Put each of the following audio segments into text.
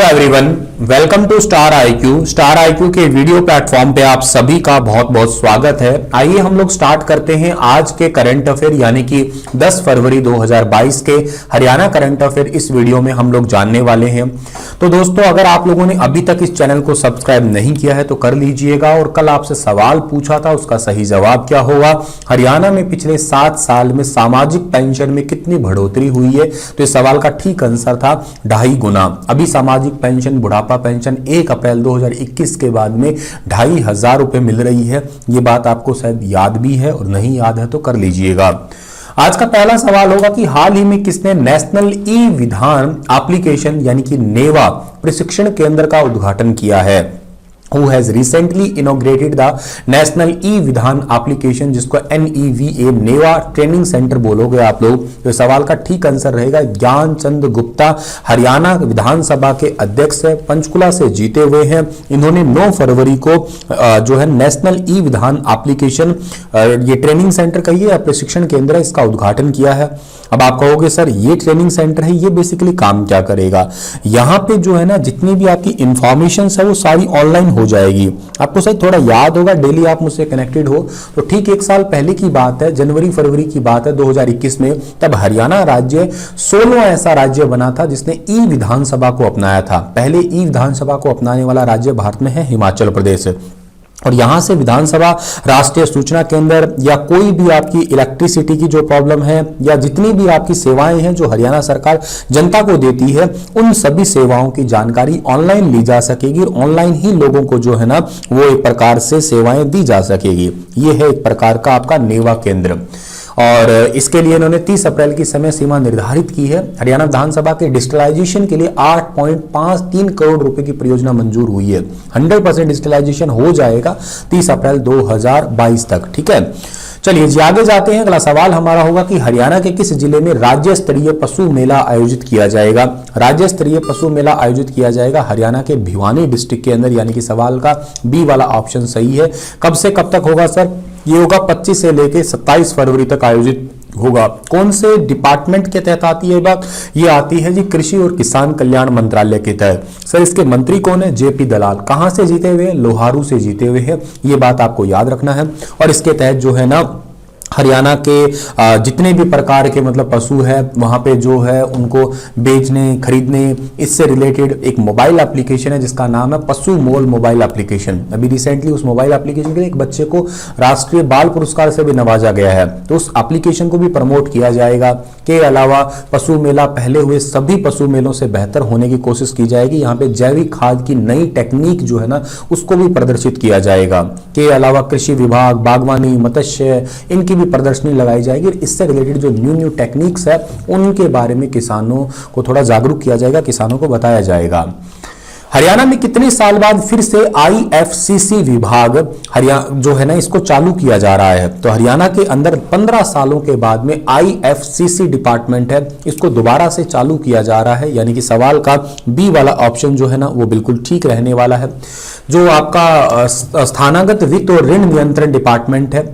Everyone, welcome to star IQ. Star IQ के video platform पे आप सभी का बहुत बहुत स्वागत है। आइए हम लोग स्टार्ट करते हैं आज के करंट अफेयर यानी कि 10 फरवरी 2022 के हरियाणा करंट अफेयर इस वीडियो में हम लोग जानने वाले हैं। तो दोस्तों, अगर आप लोगों ने अभी तक इस चैनल को सब्सक्राइब नहीं किया है तो कर लीजिएगा। और कल आपसे सवाल पूछा था, उसका सही जवाब क्या होगा? हरियाणा में पिछले 7 साल में सामाजिक पेंशन में कितनी बढ़ोतरी हुई है? तो इस सवाल का ठीक आंसर था 2.5 गुना। अभी सामाजिक पेंशन, बुढ़ापा पेंशन 1 अप्रैल 2021 के बाद में 2,500 रुपए मिल रही है। ये बात आपको शायद याद भी है, और नहीं याद है तो कर लीजिएगा। आज का पहला सवाल होगा कि हाल ही में किसने नेशनल ई विधान एप्लीकेशन यानी कि नेवा प्रशिक्षण केंद्र का उद्घाटन किया है? Who has recently inaugurated the National E-विधान एप्लीकेशन, जिसको NEVA नेवा ट्रेनिंग सेंटर बोलोगे आप लोग। तो सवाल का ठीक आंसर रहेगा ज्ञानचंद गुप्ता। हरियाणा विधानसभा के अध्यक्ष है, पंचकुला से जीते हुए हैं। इन्होंने 9 फरवरी को जो है नेशनल ई विधान एप्लीकेशन ये ट्रेनिंग सेंटर कहिए या प्रशिक्षण केंद्र है, इसका उद्घाटन किया है। अब आप कहोगे सर ये ट्रेनिंग सेंटर है, ये बेसिकली काम क्या करेगा? यहाँ पे जो है ना जितनी भी आपकी इंफॉर्मेशन है वो सारी ऑनलाइन हो जाएगी। आपको शायद थोड़ा याद होगा, डेली आप मुझसे कनेक्टेड हो तो ठीक 1 साल पहले की बात है, जनवरी फरवरी की बात है 2021 में। तब हरियाणा राज्य 16वां ऐसा राज्य बना था जिसने ई विधानसभा को अपनाया था। पहले ई विधानसभा को अपनाने वाला राज्य भारत में है हिमाचल प्रदेश। और यहां से विधानसभा, राष्ट्रीय सूचना केंद्र या कोई भी आपकी इलेक्ट्रिसिटी की जो प्रॉब्लम है या जितनी भी आपकी सेवाएं हैं जो हरियाणा सरकार जनता को देती है, उन सभी सेवाओं की जानकारी ऑनलाइन ली जा सकेगी। और ऑनलाइन ही लोगों को जो है ना वो एक प्रकार से सेवाएं दी जा सकेगी। ये है एक प्रकार का आपका नेवा केंद्र। और इसके लिए इन्होंने 30 अप्रैल की समय सीमा निर्धारित की है। हरियाणा विधानसभा के डिजिटलाइजेशन के लिए 8.53 करोड़ रुपए की परियोजना मंजूर हुई है। 100% डिजिटलाइजेशन हो जाएगा 30 अप्रैल 2022 तक। ठीक है, चलिए जी आगे जाते हैं। अगला सवाल हमारा होगा कि हरियाणा के किस जिले में राज्य स्तरीय पशु मेला आयोजित किया जाएगा? राज्य स्तरीय पशु मेला आयोजित किया जाएगा हरियाणा के भिवानी डिस्ट्रिक्ट के अंदर, यानी कि सवाल का बी वाला ऑप्शन सही है। कब से कब तक होगा सर? ये होगा 25 से लेकर 27 फरवरी तक आयोजित होगा। कौन से डिपार्टमेंट के तहत आती है बात? ये आती है जी कृषि और किसान कल्याण मंत्रालय के तहत। सर इसके मंत्री कौन है? जेपी दलाल। कहां से जीते हुए? लोहारू से जीते हुए हैं। ये बात आपको याद रखना है। और इसके तहत जो है ना हरियाणा के जितने भी प्रकार के मतलब पशु है वहां पे जो है उनको बेचने खरीदने इससे रिलेटेड एक मोबाइल एप्लीकेशन है जिसका नाम है पशु मोल मोबाइल एप्लीकेशन। अभी रिसेंटली उस मोबाइल एप्लीकेशन के लिए एक बच्चे को राष्ट्रीय बाल पुरस्कार से भी नवाजा गया है, तो उस एप्लीकेशन को भी प्रमोट किया जाएगा। के अलावा पशु मेला पहले हुए सभी पशु मेलों से बेहतर होने की कोशिश की जाएगी। यहाँ पे जैविक खाद की नई टेक्निक जो है ना उसको भी प्रदर्शित किया जाएगा। के अलावा कृषि विभाग, बागवानी, मत्स्य, इनकी भी प्रदर्शनी लगाई जाएगी। इससे रिलेटेड जो न्यू टेक्निक्स है उनके बारे में किसानों को थोड़ा जागरूक किया जाएगा, किसानों को बताया जाएगा। हरियाणा में कितने साल बाद फिर से IFCC विभाग हरियाणा जो है ना इसको चालू किया जा रहा है? तो हरियाणा के अंदर 15 सालों के बाद में IFCC डिपार्टमेंट है, इसको दोबारा से चालू किया जा रहा है। यानी कि सवाल का बी वाला ऑप्शन जो है ना वो बिल्कुल ठीक रहने वाला है। जो आपका स्थानागत वित्त और ऋण नियंत्रण डिपार्टमेंट है,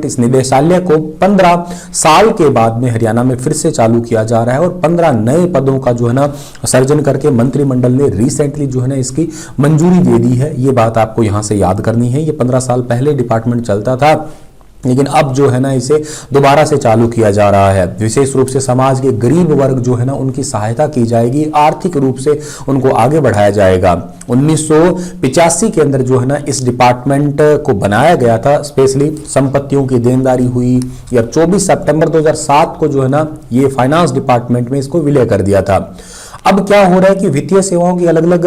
इस निदेशालय को 15 साल के बाद में हरियाणा में फिर से चालू किया जा रहा है। और 15 नए पदों का जो है ना सर्जन करके मंत्रिमंडल ने रिसेंटली जो है ना इसकी मंजूरी दे दी है। ये बात आपको यहां से याद करनी है। ये 15 साल पहले डिपार्टमेंट चलता था, लेकिन अब जो है ना इसे दोबारा से चालू किया जा रहा है। विशेष रूप से समाज के गरीब वर्ग जो है ना उनकी सहायता की जाएगी, आर्थिक रूप से उनको आगे बढ़ाया जाएगा। 1985 के अंदर जो है ना इस डिपार्टमेंट को बनाया गया था, स्पेशली संपत्तियों की देनदारी हुई, या 24 सितंबर 2007 को जो है ना ये फाइनेंस डिपार्टमेंट में इसको विलय कर दिया था। अब क्या हो रहा है कि वित्तीय सेवाओं की अलग अलग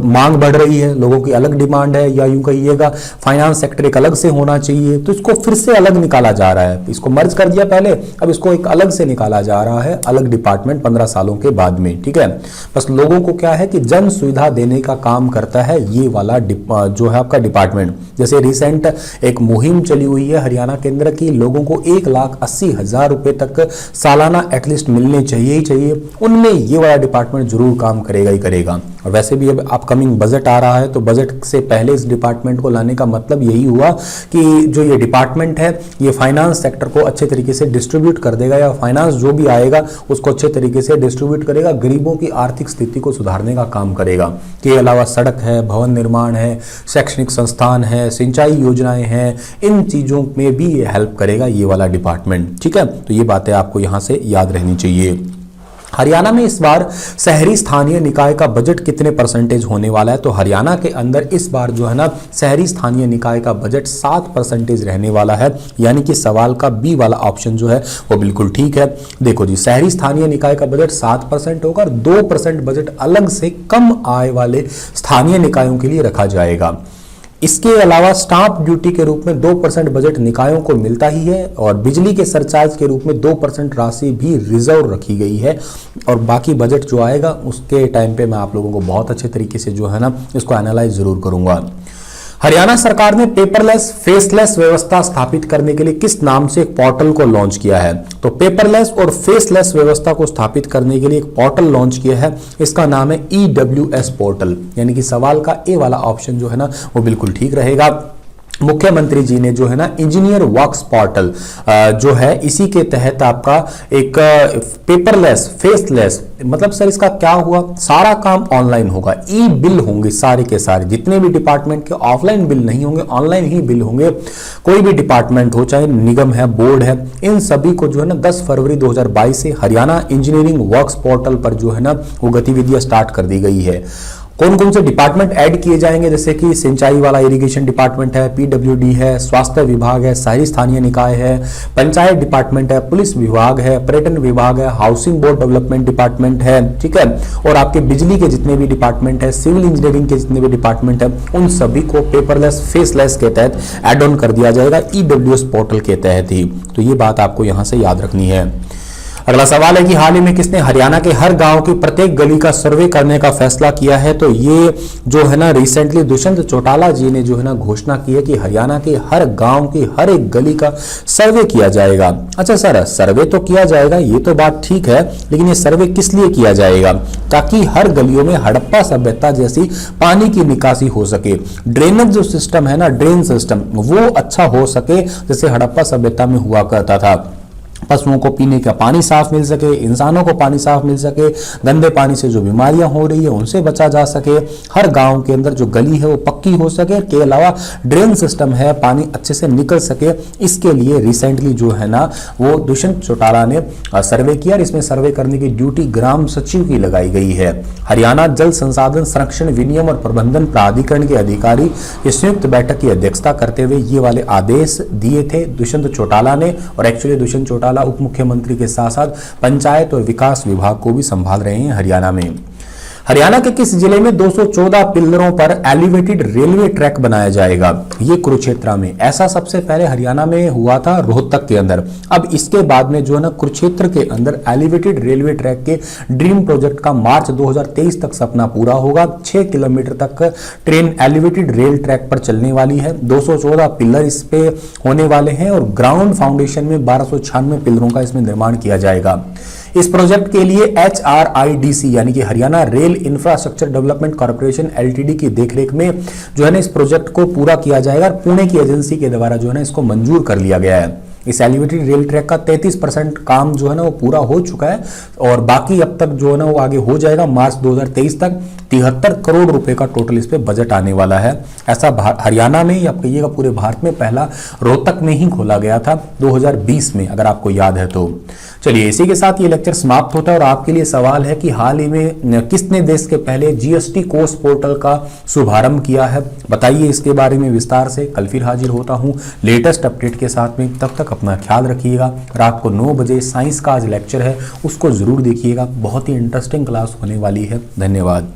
मांग बढ़ रही है, लोगों की अलग डिमांड है, या यूं कहिएगा फाइनेंस सेक्टर एक अलग से होना चाहिए, तो इसको फिर से अलग निकाला जा रहा है। इसको मर्ज कर दिया पहले, अब इसको एक अलग से निकाला जा रहा है, अलग डिपार्टमेंट 15 सालों के बाद में। ठीक है, बस लोगों को क्या है कि जन सुविधा देने का काम करता है ये वाला जो है आपका डिपार्टमेंट। जैसे रिसेंट एक मुहिम चली हुई है हरियाणा केंद्र की, लोगों को 1,80,000 रुपए तक सालाना एटलीस्ट मिलने चाहिए ही चाहिए, उनमें ये वाला डिपार्टमेंट जरूर काम करेगा ही करेगा। और वैसे भी अब अपकमिंग बजट आ रहा है, तो बजट से पहले इस डिपार्टमेंट को लाने का मतलब यही हुआ कि जो ये डिपार्टमेंट है ये फाइनेंस सेक्टर को अच्छे तरीके से डिस्ट्रीब्यूट कर देगा, या फाइनेंस जो भी आएगा उसको अच्छे तरीके से डिस्ट्रीब्यूट करेगा, गरीबों की आर्थिक स्थिति को सुधारने का काम करेगा। के अलावा सड़क है, भवन निर्माण है, शैक्षणिक संस्थान है, सिंचाई योजनाएं हैं, इन चीजों में भी ये हेल्प करेगा ये वाला डिपार्टमेंट। ठीक है, तो ये बातें आपको यहां से याद रहनी चाहिए। हरियाणा में इस बार शहरी स्थानीय निकाय का बजट कितने परसेंटेज होने वाला है? तो हरियाणा के अंदर इस बार जो है ना शहरी स्थानीय निकाय का बजट 7% रहने वाला है, यानी कि सवाल का बी वाला ऑप्शन जो है वो बिल्कुल ठीक है। देखो जी, शहरी स्थानीय निकाय का बजट 7% होगा और 2% बजट अलग से कम आय वाले स्थानीय निकायों के लिए रखा जाएगा। इसके अलावा स्टाम्प ड्यूटी के रूप में 2% बजट निकायों को मिलता ही है, और बिजली के सरचार्ज के रूप में 2% राशि भी रिजर्व रखी गई है। और बाकी बजट जो आएगा उसके टाइम पे मैं आप लोगों को बहुत अच्छे तरीके से जो है ना इसको एनालाइज जरूर करूंगा। हरियाणा सरकार ने पेपरलेस फेसलेस व्यवस्था स्थापित करने के लिए किस नाम से एक पोर्टल को लॉन्च किया है? तो पेपरलेस और फेसलेस व्यवस्था को स्थापित करने के लिए एक पोर्टल लॉन्च किया है, इसका नाम है EWS पोर्टल, यानी कि सवाल का ए वाला ऑप्शन जो है ना वो बिल्कुल ठीक रहेगा। मुख्यमंत्री जी ने जो है ना इंजीनियर वर्क्स पोर्टल जो है इसी के तहत आपका एक पेपरलेस फेसलेस, मतलब सर इसका क्या हुआ, सारा काम ऑनलाइन होगा, ई बिल होंगे सारे के सारे, जितने भी डिपार्टमेंट के ऑफलाइन बिल नहीं होंगे, ऑनलाइन ही बिल होंगे। कोई भी डिपार्टमेंट हो, चाहे निगम है, बोर्ड है, इन सभी को जो है ना 10 फरवरी 2022 से हरियाणा इंजीनियरिंग वर्क्स पोर्टल पर जो है ना वो गतिविधियां स्टार्ट कर दी गई है। कौन कौन से डिपार्टमेंट ऐड किए जाएंगे, जैसे कि सिंचाई वाला इरिगेशन डिपार्टमेंट है, PWD है, स्वास्थ्य विभाग है, शहरी स्थानीय निकाय है, पंचायत डिपार्टमेंट है, पुलिस विभाग है, पर्यटन विभाग है, हाउसिंग बोर्ड डेवलपमेंट डिपार्टमेंट है, ठीक है, और आपके बिजली के जितने भी डिपार्टमेंट है, सिविल इंजीनियरिंग के जितने भी डिपार्टमेंट है, उन सभी को पेपरलेस फेसलेस के तहत एड ऑन कर दिया जाएगा EWS पोर्टल के तहत ही। तो ये बात आपको यहां से याद रखनी है। अगला सवाल है कि हाल ही में किसने हरियाणा के हर गांव की प्रत्येक गली का सर्वे करने का फैसला किया है? तो ये जो है ना रिसेंटली दुष्यंत चौटाला जी ने जो है ना घोषणा की है कि हरियाणा के हर गांव की हर एक गली का सर्वे किया जाएगा। अच्छा सर, सर्वे तो किया जाएगा, ये तो बात ठीक है, लेकिन ये सर्वे किस लिए किया जाएगा? ताकि हर गलियों में हड़प्पा सभ्यता जैसी पानी की निकासी हो सके, ड्रेनेज जो सिस्टम है ना, ड्रेन सिस्टम, वो अच्छा हो सके जैसे हड़प्पा सभ्यता में हुआ करता था। पशुओं को पीने का पानी साफ मिल सके, इंसानों को पानी साफ मिल सके, गंदे पानी से जो बीमारियां हो रही है उनसे बचा जा सके, हर गांव के अंदर जो गली है वो पक्की हो सके, के अलावा ड्रेन सिस्टम है, पानी अच्छे से निकल सके। इसके लिए रिसेंटली जो है ना वो दुष्यंत चौटाला ने सर्वे किया, और इसमें सर्वे करने की ड्यूटी ग्राम सचिव की लगाई गई है। हरियाणा जल संसाधन संरक्षण विनियम और प्रबंधन प्राधिकरण के अधिकारी इस संयुक्त बैठक की अध्यक्षता करते हुए ये वाले आदेश दिए थे दुष्यंत चौटाला ने। और एक्चुअली दुष्यंत चौटाला उप मुख्यमंत्री के साथ साथ पंचायत और विकास विभाग को भी संभाल रहे हैं हरियाणा में। हरियाणा के किस जिले में 214 पिल्लरों पर एलिवेटेड रेलवे ट्रैक बनाया जाएगा? ये कुरुक्षेत्र में। ऐसा सबसे पहले हरियाणा में हुआ था रोहतक के अंदर, अब इसके बाद में जो है ना कुरुक्षेत्र के अंदर एलिवेटेड रेलवे ट्रैक के ड्रीम प्रोजेक्ट का मार्च 2023 तक सपना पूरा होगा। 6 किलोमीटर तक ट्रेन एलिवेटेड रेल ट्रैक पर चलने वाली है। 214 पिल्लर इस पे होने वाले हैं और ग्राउंड फाउंडेशन में 1296 पिल्लरों का इसमें निर्माण किया जाएगा। इस प्रोजेक्ट के लिए HRIDC यानी कि Haryana rail infrastructure development corporation LTD की देखरेख में जो है ना इस प्रोजेक्ट को पूरा किया जाएगा, और पुणे की एजेंसी के द्वारा जो है ना इसको मंजूर कर लिया गया है। इस एलिवेटेड रेल ट्रैक का 33% काम जो है ना वो पूरा हो चुका है, और बाकी अब तक जो है ना वो आगे हो जाएगा। मार्च 2023 तक 73 करोड़ रुपए का टोटल इस पे बजट आने वाला है। ऐसा हरियाणा में या कहिएगा पूरे भारत में पहला रोहतक में ही खोला गया था 2020 में, अगर आपको याद है तो। चलिए, इसी के साथ ये लेक्चर समाप्त होता है, और आपके लिए सवाल है कि हाल ही में किसने देश के पहले GST कोर्स पोर्टल का शुभारंभ किया है? बताइए इसके बारे में विस्तार से। कल फिर हाजिर होता हूं लेटेस्ट अपडेट के साथ में, तब तक अपना ख्याल रखिएगा। रात को 9 बजे साइंस का आज लेक्चर है, उसको जरूर देखिएगा, बहुत ही इंटरेस्टिंग क्लास होने वाली है। धन्यवाद।